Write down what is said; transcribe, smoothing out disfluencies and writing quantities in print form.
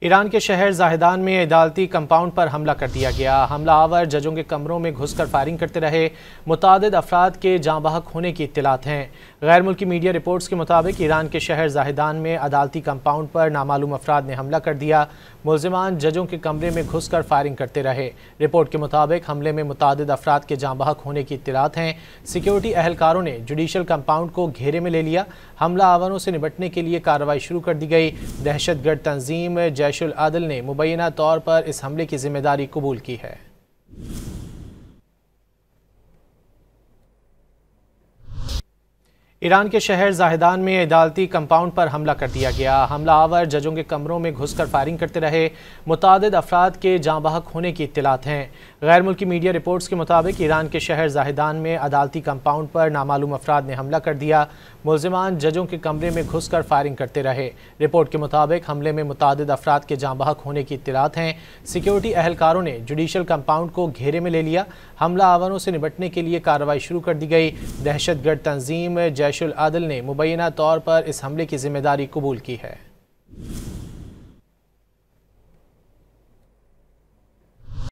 Iran के शहर जाहिदान में अदालती कंपाउंड पर हमला कर दिया गया। हमला आवर जजों के कमरों में घुसकर फायरिंग करते रहे। मुतादिद अफराद के जाँ बहक होने की इत्तलात हैं। गैर मुल्की मीडिया रिपोर्ट्स के मुताबिक ईरान के शहर जाहिदान में अदालती कंपाउंड पर नामालूम अफराद ने हमला कर दिया। मुलजिमान जजों के कमरे में घुसकर फायरिंग करते रहे। रिपोर्ट के मुताबिक हमले में मुतादिद अफराद के जाँ बहक होने की इत्तलात हैं। सिक्योरिटी अहलकारों ने जुडिशल कंपाउंड को घेरे में ले लिया। हमला आवरों से निपटने के लिए कार्रवाई शुरू कर दी गई। दहशतगर्द तंजीम जैशुल अदल ने मुबैना तौर पर इस हमले की जिम्मेदारी कबूल की है। ईरान के शहर जाहिदान में अदालती कंपाउंड पर हमला कर दिया गया। हमला आवर जजों के कमरों में घुसकर फायरिंग करते रहे। मुतादिद अफराद के जाँ बहक होने की इत्तलात हैं। गैर मुल्की मीडिया रिपोर्ट्स के मुताबिक ईरान के शहर जाहिदान में अदालती कंपाउंड पर नामालूम अफराद ने हमला कर दिया। मुलजिमान जजों के कमरे में घुसकर फायरिंग करते रहे। रिपोर्ट के मुताबिक हमले में मुतादिद अफराद के जाँ बहक होने की इत्तलात हैं। सिक्योरिटी अहलकारों ने जुडिशल कंपाउंड को घेरे में ले लिया। हमला आवरों से निपटने के लिए कार्रवाई शुरू कर दी गई। दहशतगर्द तंजीम जैशुल अदल ने मुबैना तौर पर इस हमले की जिम्मेदारी कबूल की है।